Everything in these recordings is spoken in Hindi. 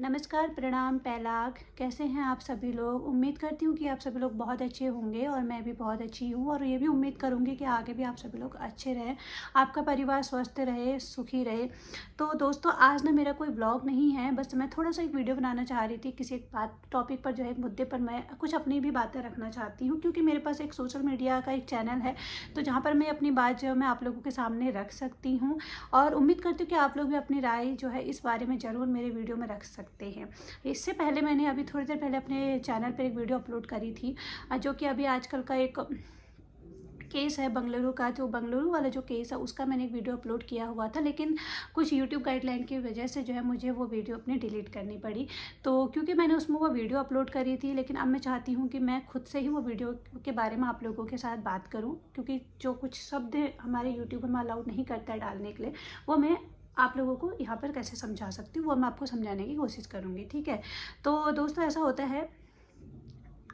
नमस्कार, प्रणाम, पैलाग। कैसे हैं आप सभी लोग? उम्मीद करती हूँ कि आप सभी लोग बहुत अच्छे होंगे और मैं भी बहुत अच्छी हूँ और ये भी उम्मीद करूँगी कि आगे भी आप सभी लोग अच्छे रहें, आपका परिवार स्वस्थ रहे, सुखी रहे। तो दोस्तों, आज ना मेरा कोई व्लॉग नहीं है, बस मैं थोड़ा-सा एक वीडियो बनाना चाह रही थी। किसी एक बात टॉपिक पर जो है, एक मुद्दे पर मैं कुछ अपनी भी बातें रखना चाहती हूँ, क्योंकि मेरे पास एक सोशल मीडिया का एक चैनल है, तो जहाँ पर मैं अपनी बात जो है मैं आप लोगों के सामने रख सकती हूँ और उम्मीद करती हूँ कि आप लोग भी अपनी राय जो है इस बारे में ज़रूर मेरे वीडियो में रख सकते हैं। इससे पहले मैंने अभी थोड़ी देर पहले अपने चैनल पर एक वीडियो अपलोड करी थी, जो कि अभी आजकल का एक केस है बंगलुरु का। जो बंगलुरु वाला जो केस है उसका मैंने एक वीडियो अपलोड किया हुआ था, लेकिन कुछ यूट्यूब गाइडलाइन की वजह से जो है मुझे वो वीडियो अपनी डिलीट करनी पड़ी। तो क्योंकि मैंने उसमें वो वीडियो अपलोड करी थी, लेकिन अब मैं चाहती हूँ कि मैं खुद से ही वो वीडियो के बारे में आप लोगों के साथ बात करूँ, क्योंकि जो कुछ शब्द हमारे यूट्यूब में अलाउड नहीं करता है डालने के लिए, वो मैं आप लोगों को यहाँ पर कैसे समझा सकती हूँ, वो मैं आपको समझाने की कोशिश करूँगी। ठीक है। तो दोस्तों, ऐसा होता है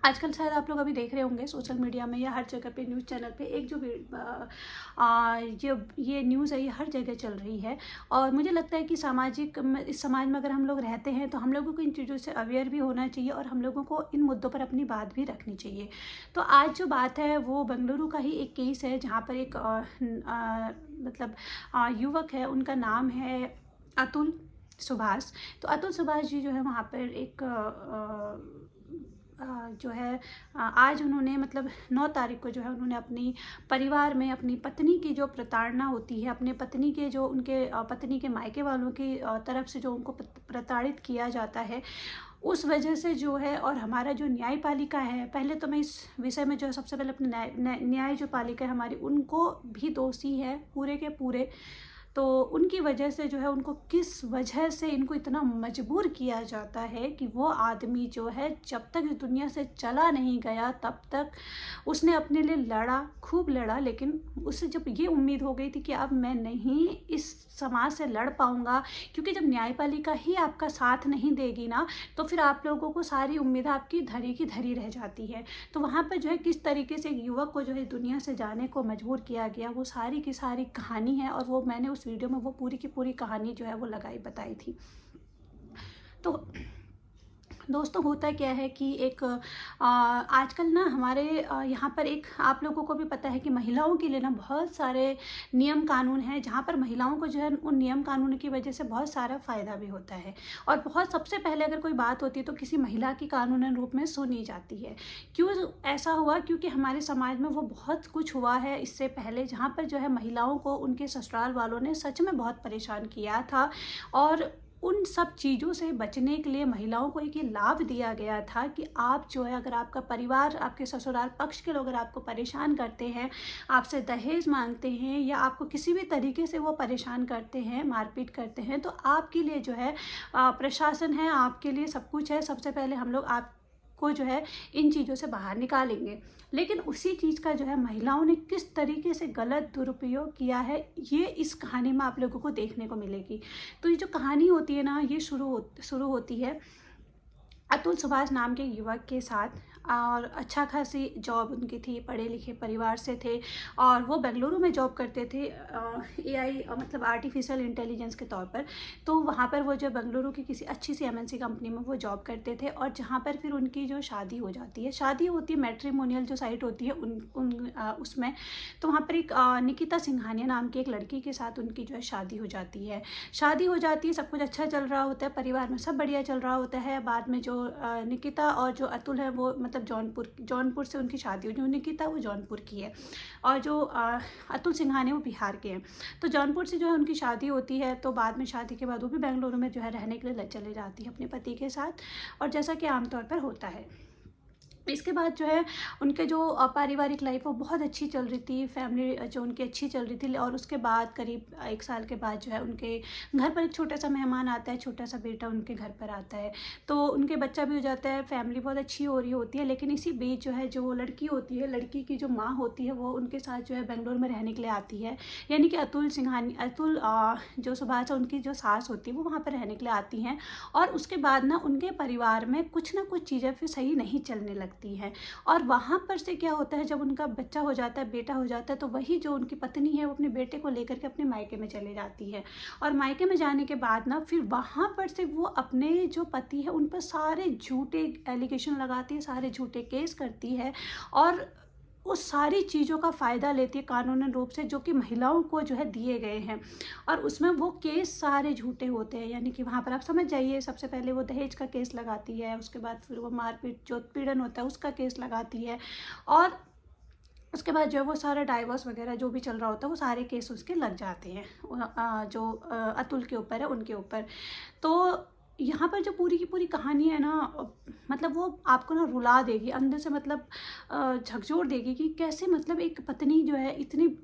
आजकल, शायद आप लोग अभी देख रहे होंगे सोशल मीडिया में या हर जगह पे न्यूज़ चैनल पे एक जो ये न्यूज़ है ये हर जगह चल रही है। और मुझे लगता है कि इस समाज में अगर हम लोग रहते हैं तो हम लोगों को इन चीज़ों से अवेयर भी होना चाहिए और हम लोगों को इन मुद्दों पर अपनी बात भी रखनी चाहिए। तो आज जो बात है वो बेंगलुरु का ही एक केस है, जहाँ पर एक युवक है, उनका नाम है अतुल सुभाष। तो अतुल सुभाष जी जो है वहाँ पर एक जो है आज उन्होंने 9 तारीख को जो है उन्होंने अपनी परिवार में अपनी पत्नी की जो प्रताड़ना होती है, अपने पत्नी के जो उनके पत्नी के मायके वालों की तरफ से जो उनको प्रताड़ित किया जाता है, उस वजह से जो है, और हमारा जो न्यायपालिका है, पहले तो मैं इस विषय में जो है सबसे पहले अपने न्याय जो पालिका है हमारी, उनको भी दोषी है पूरे के पूरे। तो उनकी वजह से जो है, उनको किस वजह से इनको इतना मजबूर किया जाता है कि वो आदमी जो है जब तक इस दुनिया से चला नहीं गया तब तक उसने अपने लिए लड़ा, खूब लड़ा, लेकिन उससे जब ये उम्मीद हो गई थी कि अब मैं नहीं इस समाज से लड़ पाऊंगा, क्योंकि जब न्यायपालिका ही आपका साथ नहीं देगी ना, तो फिर आप लोगों को सारी उम्मीद आपकी धरी की धरी रह जाती है। तो वहाँ पर जो है किस तरीके से एक युवक को जो है दुनिया से जाने को मजबूर किया गया, वो सारी की सारी कहानी है और वो मैंने उस वीडियो में वो पूरी की पूरी कहानी जो है वो बताई थी। तो दोस्तों, होता क्या है कि एक आजकल ना हमारे यहाँ पर एक, आप लोगों को भी पता है कि महिलाओं के लिए ना बहुत सारे नियम कानून हैं, जहाँ पर महिलाओं को जो है उन नियम कानून की वजह से बहुत सारा फ़ायदा भी होता है। और बहुत सबसे पहले अगर कोई बात होती है तो किसी महिला की कानूनन रूप में सुनी जाती है। क्यों ऐसा हुआ? क्योंकि हमारे समाज में वो बहुत कुछ हुआ है इससे पहले, जहाँ पर जो है महिलाओं को उनके ससुराल वालों ने सच में बहुत परेशान किया था। और उन सब चीज़ों से बचने के लिए महिलाओं को एक ये लाभ दिया गया था कि आप जो है, अगर आपका परिवार, आपके ससुराल पक्ष के लोग अगर आपको परेशान करते हैं, आपसे दहेज मांगते हैं या आपको किसी भी तरीके से वो परेशान करते हैं, मारपीट करते हैं, तो आपके लिए जो है प्रशासन है, आपके लिए सब कुछ है। सबसे पहले हम लोग आपको जो है इन चीज़ों से बाहर निकालेंगे। लेकिन उसी चीज़ का जो है महिलाओं ने किस तरीके से गलत दुरुपयोग किया है, ये इस कहानी में आप लोगों को देखने को मिलेगी। तो ये जो कहानी होती है ना, ये शुरू होती है अतुल सुभाष नाम के युवक के साथ। और अच्छा खासी जॉब उनकी थी, पढ़े लिखे परिवार से थे और वो बेंगलुरु में जॉब करते थे एआई आर्टिफिशियल इंटेलिजेंस के तौर पर। तो वहाँ पर वो जो बेंगलुरु की किसी अच्छी सी एमएनसी कंपनी में वो जॉब करते थे, और जहाँ पर फिर उनकी जो शादी हो जाती है, शादी होती है मैट्रिमोनियल जो साइट होती है उसमें। तो वहाँ पर एक निकिता सिंघानिया नाम की एक लड़की के साथ उनकी जो है शादी हो जाती है। सब कुछ अच्छा चल रहा होता है, परिवार में सब बढ़िया चल रहा होता है। बाद में जो निकिता और जो अतुल है वो जौनपुर से उनकी शादी हुई। जो निकिता वो जौनपुर की है और जो अतुल सिंघानिया वो बिहार के हैं। तो जौनपुर से जो है उनकी शादी होती है। तो बाद में शादी के बाद वो भी बेंगलुरु में जो है रहने के लिए चले जाती है अपने पति के साथ, और जैसा कि आमतौर पर होता है। इसके बाद जो है उनके जो पारिवारिक लाइफ वो बहुत अच्छी चल रही थी, फैमिली जो उनकी अच्छी चल रही थी। और उसके बाद करीब 1 साल के बाद जो है उनके घर पर एक छोटा सा मेहमान आता है, छोटा सा बेटा उनके घर पर आता है। तो उनके बच्चा भी हो जाता है, फैमिली बहुत अच्छी हो रही होती है। लेकिन इसी बीच जो है जो लड़की होती है, लड़की की जो माँ होती है, वो उनके साथ जो है बेंगलोर में रहने के लिए आती है। यानी कि अतुल जो सुभाष है उनकी जो सास होती है वो वहाँ पर रहने के लिए आती हैं। और उसके बाद ना उनके परिवार में कुछ ना कुछ चीज़ें फिर सही नहीं चलने लगती जाती हैं। और वहाँ पर से क्या होता है, जब उनका बच्चा हो जाता है, बेटा हो जाता है, तो वही जो उनकी पत्नी है वो अपने बेटे को लेकर के अपने मायके में चले जाती है। और मायके में जाने के बाद ना फिर वहाँ पर से वो अपने जो पति है उन पर सारे झूठे एलिगेशन लगाती है, सारे झूठे केस करती है और उस सारी चीज़ों का फ़ायदा लेती है कानूनी रूप से, जो कि महिलाओं को जो है दिए गए हैं। और उसमें वो केस सारे झूठे होते हैं, यानी कि वहाँ पर आप समझ जाइए, सबसे पहले वो दहेज का केस लगाती है, उसके बाद फिर वो मारपीट जो उत्पीड़न होता है उसका केस लगाती है, और उसके बाद जो है वो सारा डाइवोर्स वगैरह जो भी चल रहा होता है वो सारे केस उसके लग जाते हैं जो अतुल के ऊपर है, उनके ऊपर। तो यहाँ पर जो पूरी की पूरी कहानी है ना, मतलब वो आपको ना रुला देगी अंदर से, मतलब झकझोर देगी कि कैसे मतलब एक पत्नी जो है इतनी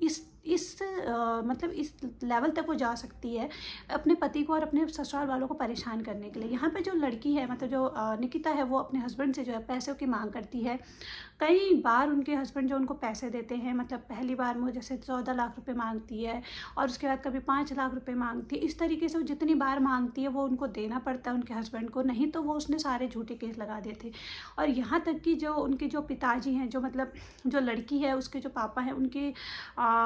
मतलब इस लेवल तक वो जा सकती है अपने पति को और अपने ससुराल वालों को परेशान करने के लिए। यहाँ पे जो लड़की है, मतलब जो निकिता है, वो अपने हस्बैंड से जो है पैसों की मांग करती है। कई बार उनके हस्बैंड जो उनको पैसे देते हैं, मतलब पहली बार वो जैसे 14 लाख रुपए मांगती है और उसके बाद कभी 5 लाख रुपए मांगती है। इस तरीके से वो जितनी बार मांगती है वो उनको देना पड़ता है उनके हस्बैंड को, नहीं तो वो उसने सारे झूठे केस लगा देते। और यहाँ तक कि जो उनके जो पिताजी हैं, जो मतलब जो लड़की है उसके जो पापा हैं, उनके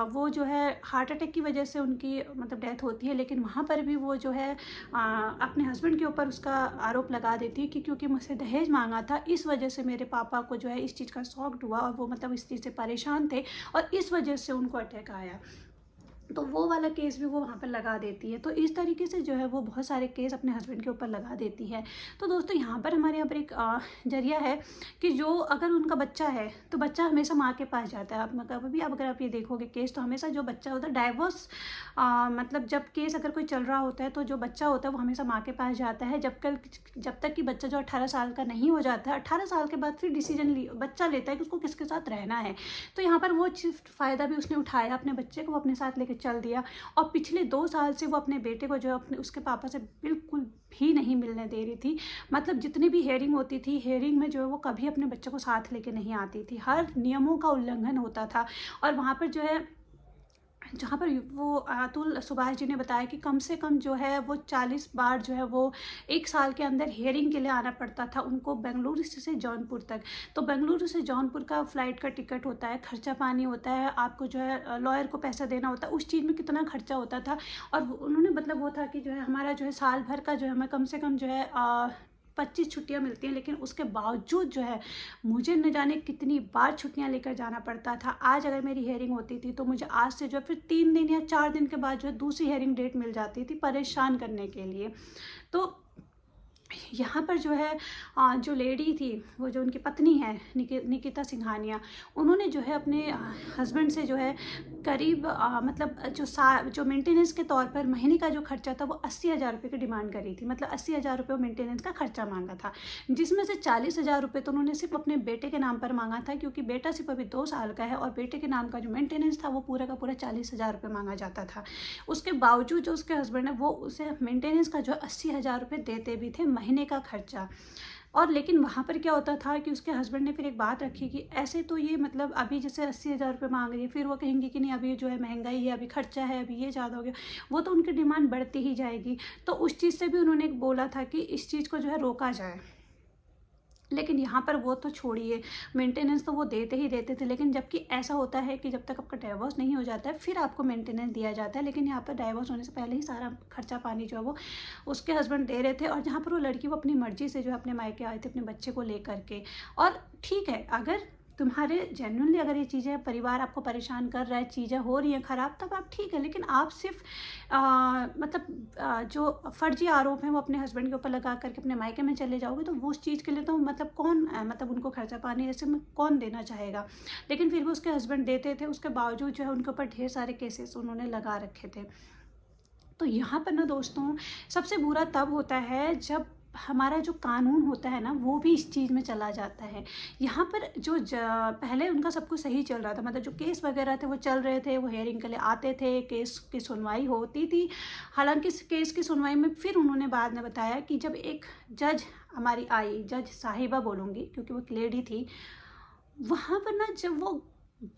वो जो है हार्ट अटैक की वजह से उनकी मतलब डेथ होती है। लेकिन वहाँ पर भी वो जो है अपने हस्बैंड के ऊपर उसका आरोप लगा देती है कि क्योंकि मुझसे दहेज मांगा था, इस वजह से मेरे पापा को जो है इस चीज़ का शॉक हुआ और वो मतलब इस चीज़ से परेशान थे और इस वजह से उनको अटैक आया। तो वो वाला केस भी वो वहाँ पर लगा देती है। तो इस तरीके से जो है वो बहुत सारे केस अपने हस्बैंड के ऊपर लगा देती है। तो दोस्तों यहाँ पर हमारे यहाँ पर एक जरिया है कि जो अगर उनका बच्चा है तो बच्चा हमेशा माँ के पास जाता है। आप मतलब अभी अगर आप ये देखोगे केस, तो हमेशा जो बच्चा होता है डाइवोर्स मतलब जब केस अगर कोई चल रहा होता है तो जो बच्चा होता है वो हमेशा माँ के पास जाता है, जब तक कि बच्चा जो 18 साल का नहीं हो जाता है। 18 साल के बाद फिर डिसीजन बच्चा लेता है कि उसको किसके साथ रहना है। तो यहाँ पर वो चीज़ फ़ायदा भी उसने उठाया, अपने बच्चे को अपने साथ लेकर चल दिया। और पिछले 2 साल से वो अपने बेटे को जो अपने उसके पापा से बिल्कुल भी नहीं मिलने दे रही थी। मतलब जितनी भी हेयरिंग होती थी, हेयरिंग में जो है वो कभी अपने बच्चे को साथ लेके नहीं आती थी, हर नियमों का उल्लंघन होता था। और वहाँ पर जो है जहाँ पर वो अतुल सुभाष जी ने बताया कि कम से कम जो है वो 40 बार जो है वो 1 साल के अंदर हेयरिंग के लिए आना पड़ता था उनको, बेंगलुरु से जौनपुर तक। तो बेंगलुरु से जौनपुर का फ़्लाइट का टिकट होता है, खर्चा पानी होता है, आपको जो है लॉयर को पैसा देना होता है, उस चीज़ में कितना खर्चा होता था। और उन्होंने मतलब वो था कि जो है हमारा जो है साल भर का जो है हमें कम से कम जो है 25 छुट्टियाँ मिलती हैं, लेकिन उसके बावजूद जो है मुझे न जाने कितनी बार छुट्टियाँ लेकर जाना पड़ता था। आज अगर मेरी हेयरिंग होती थी तो मुझे आज से जो है फिर 3 दिन या 4 दिन के बाद जो है दूसरी हेयरिंग डेट मिल जाती थी परेशान करने के लिए। तो यहाँ पर जो है जो लेडी थी, वो जो उनकी पत्नी है निकिता सिंघानिया, उन्होंने जो है अपने हस्बैंड से जो है करीब मतलब जो मेंटेनेंस के तौर पर महीने का जो खर्चा था वो 80,000 रुपये की डिमांड करी थी। मतलब 80,000 रुपये मेंटेनेंस का खर्चा मांगा था, जिसमें से 40,000 रुपये तो उन्होंने सिर्फ अपने बेटे के नाम पर मांगा था, क्योंकि बेटा सिर्फ अभी 2 साल का है और बेटे के नाम का जो मेंटेनेंस था वो पूरा का पूरा 40,000 रुपये मांगा जाता था। उसके बावजूद जो उसके हस्बैंड है वो उसे मेंटेनेंस का जो 80,000 रुपये देते भी थे महीने का खर्चा। और लेकिन वहाँ पर क्या होता था कि उसके हस्बैंड ने फिर एक बात रखी कि ऐसे तो ये मतलब अभी जैसे 80,000 रुपये मांग रही है, फिर वो कहेंगे कि नहीं अभी जो है महंगाई है, अभी खर्चा है, अभी ये ज़्यादा हो गया, वो तो उनकी डिमांड बढ़ती ही जाएगी। तो उस चीज़ से भी उन्होंने बोला था कि इस चीज़ को जो है रोका जाए। लेकिन यहाँ पर वो तो छोड़िए, मेंटेनेंस तो वो देते ही देते थे, लेकिन जबकि ऐसा होता है कि जब तक आपका डाइवोर्स नहीं हो जाता है फिर आपको मेंटेनेंस दिया जाता है। लेकिन यहाँ पर डाइवोर्स होने से पहले ही सारा खर्चा पानी जो है वो उसके हस्बैंड दे रहे थे। और जहाँ पर वो लड़की वो अपनी मर्जी से जो है अपने मायके आए थे अपने बच्चे को लेकर के। और ठीक है, अगर तुम्हारे जेन्युइनली अगर ये चीज़ें परिवार आपको परेशान कर रहा है, चीज़ें हो रही हैं ख़राब, तब आप ठीक है। लेकिन आप सिर्फ मतलब जो फर्जी आरोप हैं वो अपने हस्बैंड के ऊपर लगा करके अपने मायके में चले जाओगे, तो वो उस चीज़ के लिए तो मतलब कौन मतलब उनको खर्चा पानी ऐसे में कौन देना चाहेगा। लेकिन फिर भी उसके हस्बैंड देते थे, उसके बावजूद जो है उनके ऊपर ढेर सारे केसेस उन्होंने लगा रखे थे। तो यहाँ पर ना दोस्तों सबसे बुरा तब होता है जब हमारा जो कानून होता है ना वो भी इस चीज़ में चला जाता है। यहाँ पर जो पहले उनका सब कुछ सही चल रहा था, मतलब जो केस वगैरह थे वो चल रहे थे, वो हेयरिंग के लिए आते थे, केस की सुनवाई होती थी। हालांकि इस केस की सुनवाई में फिर उन्होंने बाद में बताया कि जब एक जज हमारी आई, जज साहिबा बोलूँगी क्योंकि वो एक लेडी थी, वहाँ पर ना जब वो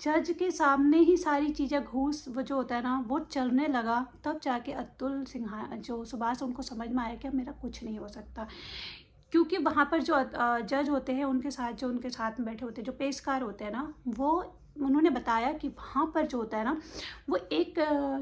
जज के सामने ही सारी चीज़ें घूस वो जो होता है ना वो चलने लगा, तब जाके अतुल सिंघा जो सुभाष उनको समझ में आया कि अब मेरा कुछ नहीं हो सकता। क्योंकि वहाँ पर जो जज होते हैं, उनके साथ में बैठे होते हैं, जो पेशकार होते हैं ना, वो उन्होंने बताया कि वहाँ पर जो होता है ना, वो एक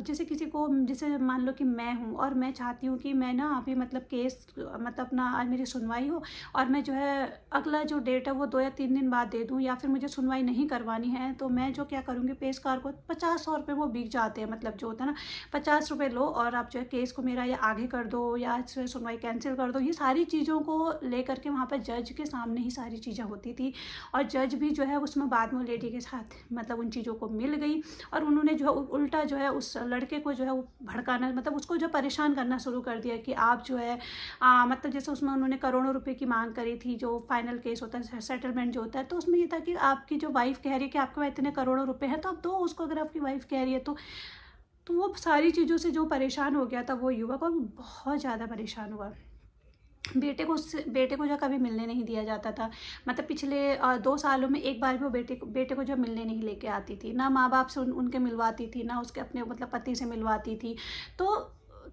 जैसे किसी को, जैसे मान लो कि मैं हूँ और मैं चाहती हूँ कि मैं ना अभी मतलब केस मतलब अपना आज मेरी सुनवाई हो, और मैं जो है अगला जो डेट है वो 2 या 3 दिन बाद दे दूँ, या फिर मुझे सुनवाई नहीं करवानी है, तो मैं जो क्या करूँगी, पेशकार को 50-100 रुपये वो बिक जाते हैं, मतलब जो होता है ना, 50 रुपये लो और आप जो है केस को मेरा या आगे कर दो या सुनवाई कैंसिल कर दो। ये सारी चीज़ों को लेकर के वहाँ पर जज के सामने ही सारी चीज़ें होती थी, और जज भी जो है उसमें बाद में लेडी के साथ मतलब उन चीज़ों को मिल गई, और उन्होंने जो है उल्टा जो है उस लड़के को जो है वो भड़काना, मतलब उसको जो परेशान करना शुरू कर दिया कि आप जो है मतलब जैसे उसमें उन्होंने करोड़ों रुपए की मांग करी थी, जो फाइनल केस होता है, सेटलमेंट जो होता है, तो उसमें ये था कि आपकी जो वाइफ कह रही है कि आपके पास इतने करोड़ों रुपए हैं, तो आप दो उसको, अगर आपकी वाइफ कह रही है तो वो सारी चीज़ों से जो परेशान हो गया था वो युवक, और बहुत ज़्यादा परेशान हुआ। बेटे को जो कभी मिलने नहीं दिया जाता था, मतलब पिछले 2 सालों में एक बार भी वो बेटे को जो मिलने नहीं लेके आती थी, ना माँ बाप से उनके मिलवाती थी, ना उसके अपने मतलब पति से मिलवाती थी। तो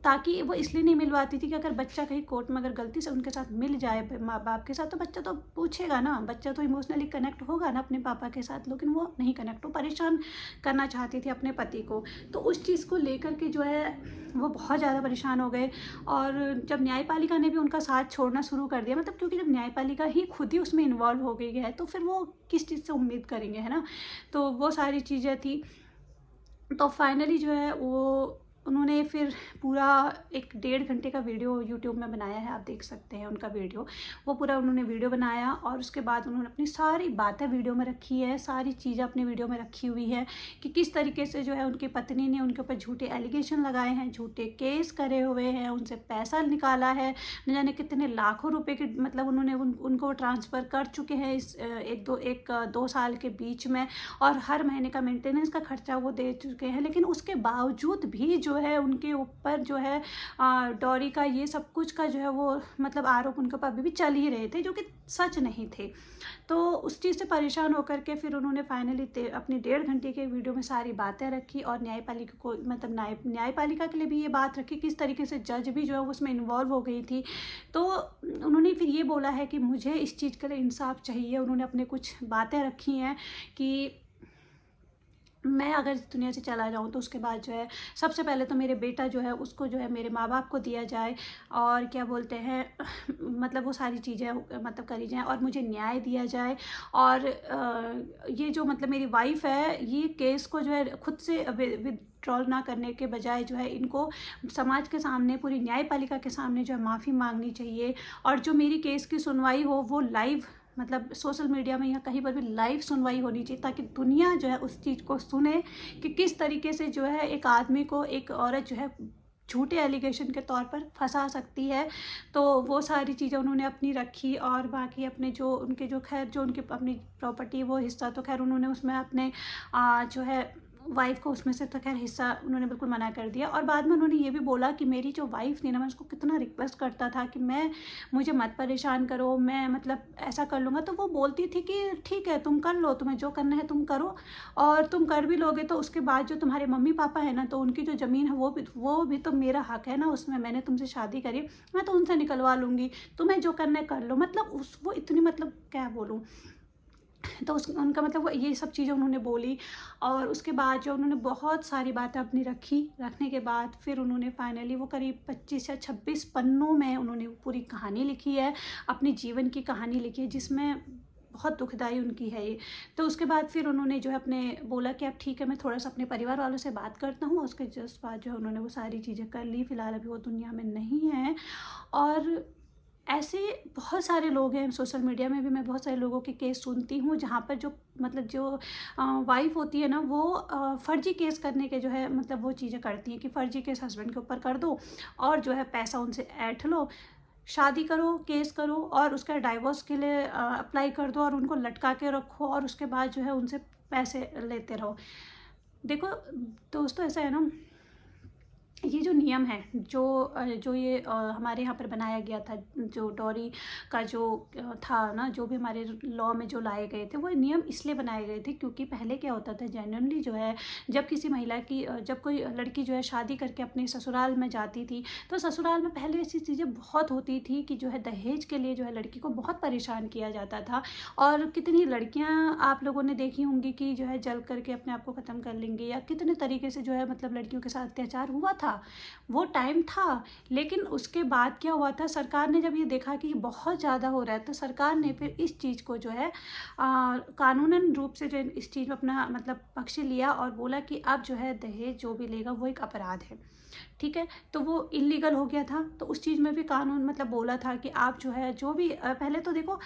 ताकि वो इसलिए नहीं मिलवाती थी कि अगर बच्चा कहीं कोर्ट में अगर गलती से उनके साथ मिल जाए माँ बाप के साथ, तो बच्चा तो पूछेगा ना, बच्चा तो इमोशनली कनेक्ट होगा ना अपने पापा के साथ, लेकिन वो नहीं कनेक्ट, हो परेशान करना चाहती थी अपने पति को। तो उस चीज़ को लेकर के जो है वो बहुत ज़्यादा परेशान हो गए, और जब न्यायपालिका ने भी उनका साथ छोड़ना शुरू कर दिया, मतलब क्योंकि जब न्यायपालिका ही खुद ही उसमें इन्वॉल्व हो गई है, तो फिर वो किस चीज़ से उम्मीद करेंगे, है ना। तो वो सारी चीज़ें थी। तो फाइनली जो है वो उन्होंने फिर पूरा 1 डेढ़ घंटे का वीडियो यूट्यूब में बनाया है, आप देख सकते हैं उनका वीडियो। वो पूरा उन्होंने वीडियो बनाया, और उसके बाद उन्होंने अपनी सारी बातें वीडियो में रखी है, सारी चीज़ें अपने वीडियो में रखी हुई है कि किस तरीके से जो है उनकी पत्नी ने उनके ऊपर झूठे एलिगेशन लगाए हैं, झूठे केस करे हुए हैं, उनसे पैसा निकाला है, न जाने कितने लाखों रुपए के, मतलब उन्होंने उनको ट्रांसफ़र कर चुके हैं इस 1-2 साल के बीच में, और हर महीने का मेंटेनेंस का खर्चा वो दे चुके हैं। लेकिन उसके बावजूद भी जो है उनके ऊपर जो है डॉरी का ये सब कुछ का जो है वो मतलब आरोप उनके ऊपर अभी भी चल ही रहे थे, जो कि सच नहीं थे। तो उस चीज़ से परेशान होकर के फिर उन्होंने फाइनली अपनी 1.5 घंटे के वीडियो में सारी बातें रखी, और न्यायपालिका को मतलब न्यायपालिका के लिए भी ये बात रखी, किस तरीके से जज भी जो है उसमें इन्वॉल्व हो गई थी। तो उन्होंने फिर ये बोला है कि मुझे इस चीज़ के लिए इंसाफ चाहिए। उन्होंने अपने कुछ बातें रखी हैं कि मैं अगर इस दुनिया से चला जाऊँ तो उसके बाद जो है सबसे पहले तो मेरे बेटा जो है उसको जो है मेरे माँ बाप को दिया जाए, और क्या बोलते हैं मतलब वो सारी चीज़ें मतलब करी जाएँ, और मुझे न्याय दिया जाए। और ये जो मतलब मेरी वाइफ़ है, ये केस को जो है खुद से विड्रॉल ना करने के बजाय जो है इनको समाज के सामने, पूरी न्यायपालिका के सामने जो है माफ़ी मांगनी चाहिए, और जो मेरी केस की सुनवाई हो वो लाइव, मतलब सोशल मीडिया में या कहीं पर भी लाइव सुनवाई होनी चाहिए, ताकि दुनिया जो है उस चीज़ को सुने कि किस तरीके से जो है एक आदमी को एक औरत जो है झूठे एलिगेशन के तौर पर फंसा सकती है। तो वो सारी चीज़ें उन्होंने अपनी रखी, और बाकी अपने जो उनके जो खैर जो उनकी अपनी प्रॉपर्टी वो हिस्सा तो खैर उन्होंने उसमें अपने जो है वाइफ़ को उसमें से तो खैर हिस्सा उन्होंने बिल्कुल मना कर दिया। और बाद में उन्होंने ये भी बोला कि मेरी जो वाइफ़ थी ना, मैं उसको कितना रिक्वेस्ट करता था कि मुझे मत परेशान करो, मैं मतलब ऐसा कर लूँगा। तो वो बोलती थी कि ठीक है तुम कर लो, तुम्हें जो करना है तुम करो, और तुम कर भी लोगे तो उसके बाद जो तुम्हारे मम्मी पापा है ना, तो उनकी जो ज़मीन है वो भी तो मेरा हक है ना उसमें, मैंने तुमसे शादी करी, मैं तो उनसे निकलवा लूँगी, तुम्हें जो करना है कर लो। मतलब वो इतनी मतलब क्या बोलूँ, तो उनका मतलब वो ये सब चीज़ें उन्होंने बोली। और उसके बाद जो उन्होंने बहुत सारी बातें अपनी रखने के बाद फिर उन्होंने फाइनली वो करीब 25 या 26 पन्नों में उन्होंने पूरी कहानी लिखी है, अपनी जीवन की कहानी लिखी है, जिसमें बहुत दुखदाई उनकी है ये। तो उसके बाद फिर उन्होंने जो है अपने बोला कि अब ठीक है मैं थोड़ा सा अपने परिवार वालों से बात करता हूँ। उसके जस्ट बाद जो है उन्होंने वो सारी चीज़ें कर ली। फ़िलहाल अभी वो दुनिया में नहीं है। और ऐसे बहुत सारे लोग हैं, सोशल मीडिया में भी मैं बहुत सारे लोगों के केस सुनती हूँ जहाँ पर जो मतलब जो वाइफ़ होती है ना, वो फ़र्ज़ी केस करने के जो है मतलब वो चीज़ें करती हैं कि फ़र्ज़ी केस हस्बैंड के ऊपर कर दो और जो है पैसा उनसे ऐंठ लो, शादी करो, केस करो और उसका डाइवोर्स के लिए अप्लाई कर दो और उनको लटका के रखो और उसके बाद जो है उनसे पैसे लेते रहो। देखो दोस्तों, ऐसा है ना, ये जो नियम है, जो ये हमारे यहाँ पर बनाया गया था, जो डॉरी का जो था ना, जो भी हमारे लॉ में जो लाए गए थे, वो नियम इसलिए बनाए गए थे क्योंकि पहले क्या होता था, जेन्युइनली जो है, जब किसी महिला की जब कोई लड़की जो है शादी करके अपने ससुराल में जाती थी, तो ससुराल में पहले ऐसी चीज़ें बहुत होती थी कि जो है दहेज के लिए जो है लड़की को बहुत परेशान किया जाता था। और कितनी लड़कियाँ आप लोगों ने देखी होंगी कि जो है जल करके अपने आप को ख़त्म कर लेंगी, या कितने तरीके से जो है मतलब लड़कियों के साथ अत्याचार हुआ था। वो टाइम था। लेकिन उसके बाद क्या हुआ था, सरकार ने जब ये देखा कि ये बहुत ज़्यादा हो रहा है, तो सरकार ने फिर इस चीज़ को जो है कानूनन रूप से जो इस चीज़ में अपना मतलब पक्ष लिया और बोला कि अब जो है दहेज जो भी लेगा वो एक अपराध है। ठीक है, तो वो इलीगल हो गया था। तो उस चीज़ में भी कानून मतलब बोला था कि आप जो है जो भी पहले तो देखो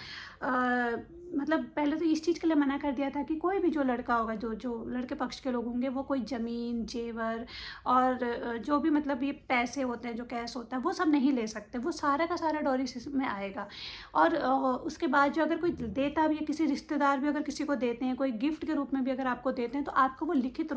मतलब पहले तो इस चीज़ के लिए मना कर दिया था कि कोई भी जो लड़का होगा, जो जो लड़के पक्ष के लोग होंगे, वो कोई ज़मीन जेवर और जो भी मतलब ये पैसे होते हैं, जो कैश होता है, वो सब नहीं ले सकते। वो सारा का सारा डॉरी में आएगा। और उसके बाद जो अगर कोई देता भी है, किसी रिश्तेदार भी अगर किसी को देते हैं, कोई गिफ्ट के रूप में भी अगर आपको देते हैं, तो आपको वो लिखित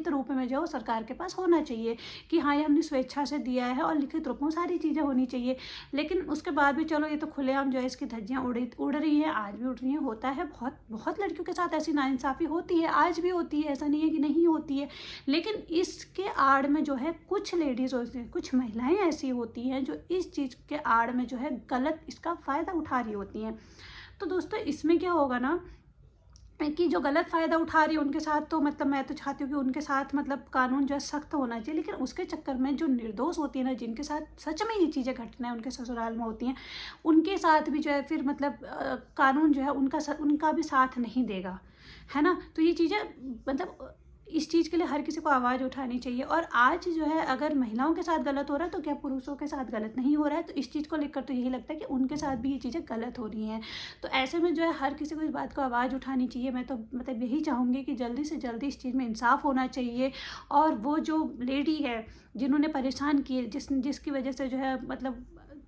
रूप में जो सरकार के पास होना चाहिए कि हाँ, ये हमने स्वेच्छा से दिया है, और लिखित रूप में सारी चीज़ें होनी चाहिए। लेकिन उसके बाद भी चलो, ये तो खुलेआम जो है इसकी धज्जियाँ उड़ रही हैं, आज भी उड़ रही हैं। होता है, बहुत बहुत लड़कियों के साथ ऐसी नाइंसाफ़ी होती है, आज भी होती है, ऐसा नहीं है कि नहीं होती है। लेकिन इसके आड़ में जो है कुछ लेडीज़ होती हैं, कुछ महिलाएं ऐसी होती हैं जो इस चीज़ के आड़ में जो है गलत इसका फ़ायदा उठा रही होती हैं। तो दोस्तों, इसमें क्या होगा ना कि जो गलत फ़ायदा उठा रही है उनके साथ, तो मतलब मैं तो चाहती हूँ कि उनके साथ मतलब कानून जो है सख्त होना चाहिए। लेकिन उसके चक्कर में जो निर्दोष होती है ना, जिनके साथ सच में ये चीज़ें घटनाएं उनके ससुराल में होती हैं, उनके साथ भी जो है फिर मतलब कानून जो है उनका भी साथ नहीं देगा, है ना। तो ये चीज़ें मतलब इस चीज़ के लिए हर किसी को आवाज़ उठानी चाहिए। और आज जो है अगर महिलाओं के साथ गलत हो रहा है, तो क्या पुरुषों के साथ गलत नहीं हो रहा है? तो इस चीज़ को लेकर तो यही लगता है कि उनके साथ भी ये चीज़ें गलत हो रही हैं। तो ऐसे में जो है हर किसी को इस बात को आवाज़ उठानी चाहिए। मैं तो मतलब यही चाहूँगी कि जल्दी से जल्दी इस चीज़ में इंसाफ होना चाहिए। और वो जो लेडी है जिन्होंने परेशान किए, जिसकी वजह से जो है मतलब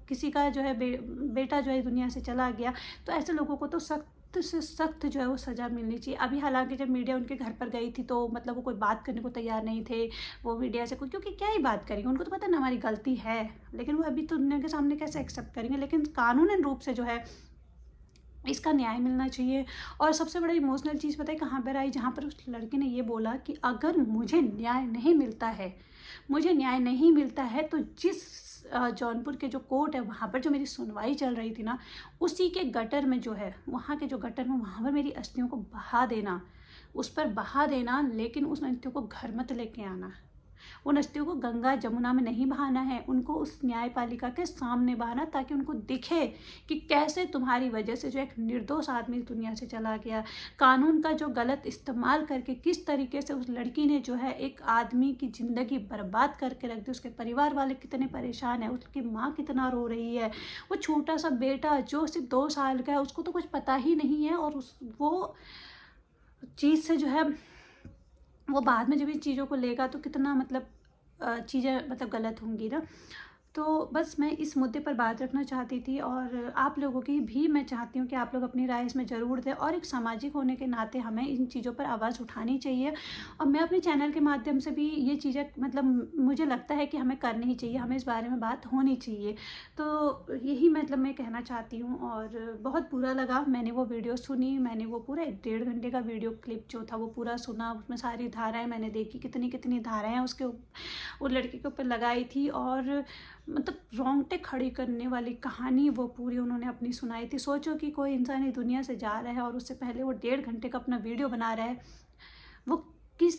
किसी का जो है बेटा जो है दुनिया से चला गया, तो ऐसे लोगों को तो सख्त से सख्त जो है वो सज़ा मिलनी चाहिए। अभी हालांकि जब मीडिया उनके घर पर गई थी, तो मतलब वो कोई बात करने को तैयार नहीं थे, वो मीडिया से कोई, क्योंकि क्या ही बात करेंगे, उनको तो पता है ना हमारी गलती है। लेकिन वो अभी तो दुनिया के सामने कैसे एक्सेप्ट करेंगे। लेकिन कानूनन रूप से जो है इसका न्याय मिलना चाहिए। और सबसे बड़ा इमोशनल चीज़ पता है कहाँ पर आई, जहाँ पर उस लड़के ने ये बोला कि अगर मुझे न्याय नहीं मिलता है, मुझे न्याय नहीं मिलता है, तो जिस जौनपुर के जो कोर्ट है वहाँ पर जो मेरी सुनवाई चल रही थी ना, उसी के गटर में जो है, वहाँ के जो गटर में, वहाँ पर मेरी अस्थियों को बहा देना, उस पर बहा देना। लेकिन उस अस्थियों को घर मत लेके आना। उन अस्थियों को गंगा जमुना में नहीं बहाना है, उनको उस न्यायपालिका के सामने बहाना, ताकि उनको दिखे कि कैसे तुम्हारी वजह से जो एक निर्दोष आदमी दुनिया से चला गया। कानून का जो गलत इस्तेमाल करके किस तरीके से उस लड़की ने जो है एक आदमी की ज़िंदगी बर्बाद करके रख दी। उसके परिवार वाले कितने परेशान हैं, उसकी माँ कितना रो रही है, वो छोटा सा बेटा जो सिर्फ 2 साल का है, उसको तो कुछ पता ही नहीं है। और वो चीज़ से जो है वो बाद में जब इन चीज़ों को लेगा, तो कितना मतलब चीज़ें मतलब गलत होंगी ना। तो बस मैं इस मुद्दे पर बात रखना चाहती थी। और आप लोगों की भी मैं चाहती हूँ कि आप लोग अपनी राय इसमें ज़रूर दें। और एक सामाजिक होने के नाते हमें इन चीज़ों पर आवाज़ उठानी चाहिए। और मैं अपने चैनल के माध्यम से भी ये चीज़ें मतलब मुझे लगता है कि हमें करनी ही चाहिए, हमें इस बारे में बात होनी चाहिए। तो यही मतलब मैं कहना चाहती हूँ। और बहुत बुरा लगा, मैंने वो वीडियो सुनी, मैंने वो पूरा 1.5 घंटे का वीडियो क्लिप जो था वो पूरा सुना। उसमें सारी धाराएँ मैंने देखी, कितनी कितनी धाराएँ उसके वो लड़के के ऊपर लगाई थी। और मतलब रोंगटे खड़ी करने वाली कहानी वो पूरी उन्होंने अपनी सुनाई थी। सोचो कि कोई इंसान ही दुनिया से जा रहा है, और उससे पहले वो 1.5 घंटे का अपना वीडियो बना रहा है। वो किस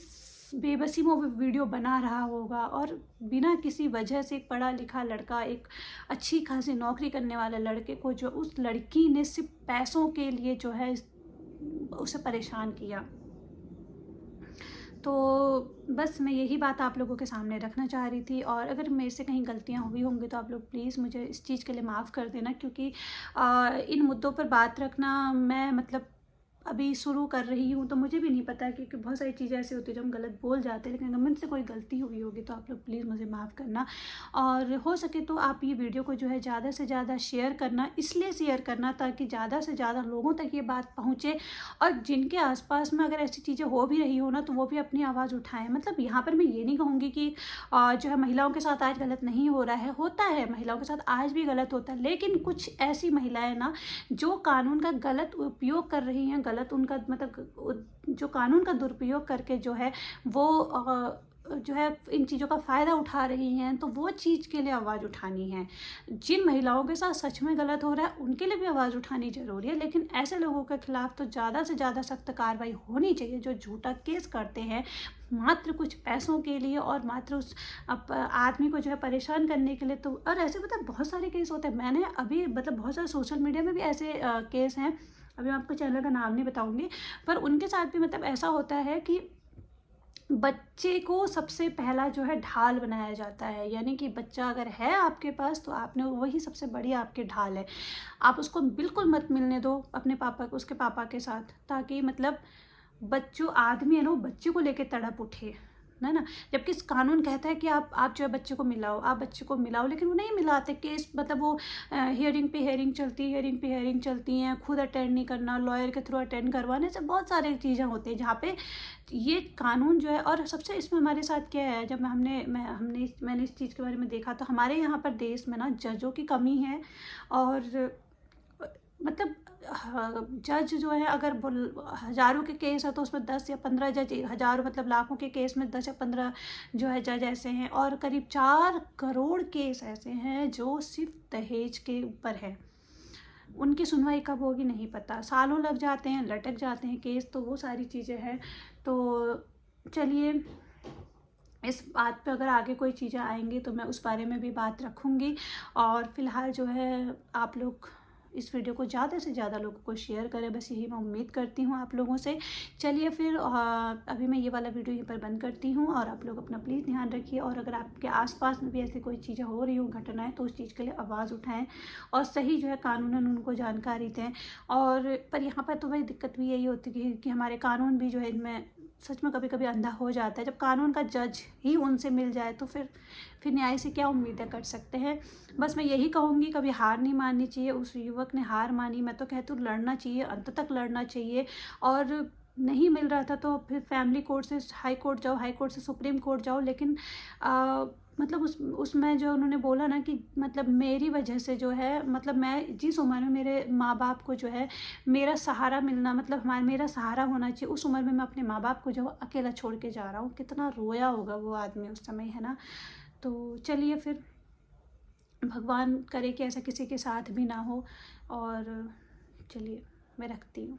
बेबसी में वो वीडियो बना रहा होगा। और बिना किसी वजह से एक पढ़ा लिखा लड़का, एक अच्छी खासी नौकरी करने वाले लड़के को जो उस लड़की ने सिर्फ पैसों के लिए जो है उसे परेशान किया। तो बस मैं यही बात आप लोगों के सामने रखना चाह रही थी। और अगर मेरे से कहीं गलतियाँ हुई होंगी तो आप लोग प्लीज़ मुझे इस चीज़ के लिए माफ़ कर देना। क्योंकि इन मुद्दों पर बात रखना मैं मतलब अभी शुरू कर रही हूँ, तो मुझे भी नहीं पता, क्योंकि बहुत सारी चीज़ें ऐसी होती है जो हम गलत बोल जाते हैं। लेकिन अगर मुझसे कोई गलती हुई होगी तो आप लोग प्लीज़ मुझे माफ़ करना। और हो सके तो आप ये वीडियो को जो है ज़्यादा से ज़्यादा शेयर करना, इसलिए शेयर करना ताकि ज़्यादा से ज़्यादा लोगों तक ये बात पहुँचे, और जिनके आसपास में अगर ऐसी चीज़ें हो भी रही हो ना, तो वो भी अपनी आवाज़ उठाएं। मतलब यहाँ पर मैं ये नहीं कहूँगी कि जो है महिलाओं के साथ आज गलत नहीं हो रहा है, होता है, महिलाओं के साथ आज भी गलत होता है, लेकिन कुछ ऐसी महिलाएं ना जो कानून का गलत उपयोग कर रही हैं, गलत उनका मतलब जो कानून का दुरुपयोग करके जो है वो जो है इन चीज़ों का फ़ायदा उठा रही हैं, तो वो चीज़ के लिए आवाज़ उठानी है। जिन महिलाओं के साथ सच में गलत हो रहा है उनके लिए भी आवाज़ उठानी ज़रूरी है, लेकिन ऐसे लोगों के खिलाफ तो ज़्यादा से ज़्यादा सख्त कार्रवाई होनी चाहिए जो झूठा केस करते हैं मात्र कुछ पैसों के लिए, और मात्र उस आदमी को जो है परेशान करने के लिए। तो और ऐसे मतलब बहुत सारे केस होते हैं। मैंने अभी मतलब बहुत सारे सोशल मीडिया में भी ऐसे केस हैं, अभी मैं आपको चैनल का नाम नहीं बताऊँगी, पर उनके साथ भी मतलब ऐसा होता है कि बच्चे को सबसे पहला जो है ढाल बनाया जाता है, यानी कि बच्चा अगर है आपके पास तो आपने वही सबसे बड़ी आपकी ढाल है। आप उसको बिल्कुल मत मिलने दो अपने पापा को, उसके पापा के साथ, ताकि मतलब बच्चों आदमी है ना वो बच्चे को लेके तड़प उठे, है ना। जबकि इस कानून कहता है कि आप जो है बच्चे को मिलाओ, आप बच्चे को मिलाओ, लेकिन वो नहीं मिलाते। केस मतलब वो हियरिंग पे हियरिंग चलती है, हियरिंग पे हियरिंग चलती हैं, खुद अटेंड नहीं करना, लॉयर के थ्रू अटेंड करवाने से बहुत सारी चीज़ें होती हैं जहाँ पे ये कानून जो है। और सबसे इसमें हमारे साथ क्या है, जब मैंने इस चीज़ के बारे में देखा, तो हमारे यहाँ पर देश में ना जजों की कमी है। और मतलब जज जो है अगर हज़ारों के केस है तो उसमें 10 या 15 जज, हज़ारों मतलब लाखों के केस में 10 या 15 जो है जज ऐसे हैं, और करीब 4 करोड़ केस ऐसे हैं जो सिर्फ दहेज के ऊपर है। उनकी सुनवाई कब होगी नहीं पता, सालों लग जाते हैं, लटक जाते हैं केस, तो वो सारी चीज़ें हैं। तो चलिए, इस बात पे अगर आगे कोई चीज़ें आएंगी तो मैं उस बारे में भी बात रखूँगी। और फ़िलहाल जो है आप लोग इस वीडियो को ज़्यादा से ज़्यादा लोगों को शेयर करें, बस यही मैं उम्मीद करती हूँ आप लोगों से। चलिए फिर अभी मैं ये वाला वीडियो यहीं पर बंद करती हूँ, और आप लोग अपना प्लीज़ ध्यान रखिए। और अगर आपके आसपास में भी ऐसी कोई चीज़ें हो रही हों, घटनाएं, तो उस चीज़ के लिए आवाज़ उठाएं और सही जो है कानूनन उनको जानकारी दें। और पर यहाँ पर तो भाई दिक्कत भी यही होती है कि हमारे कानून भी जो है इनमें सच में कभी कभी अंधा हो जाता है। जब कानून का जज ही उनसे मिल जाए तो फिर न्याय से क्या उम्मीदें कर सकते हैं। बस मैं यही कहूँगी, कभी हार नहीं माननी चाहिए। उस युवक ने हार मानी, मैं तो कहती हूँ लड़ना चाहिए, अंत तक लड़ना चाहिए। और नहीं मिल रहा था तो फिर फैमिली कोर्ट से हाई कोर्ट जाओ, हाई कोर्ट से सुप्रीम कोर्ट जाओ, लेकिन मतलब उसमें जो उन्होंने बोला ना कि मतलब मेरी वजह से जो है, मतलब मैं जिस उम्र में मेरे माँ बाप को जो है मेरा सहारा मिलना, मतलब मेरा सहारा होना चाहिए, उस उम्र में मैं अपने माँ बाप को जो अकेला छोड़ के जा रहा हूँ। कितना रोया होगा वो आदमी उस समय, है ना। तो चलिए फिर, भगवान करे कि ऐसा किसी के साथ भी ना हो। और चलिए मैं रखती हूँ।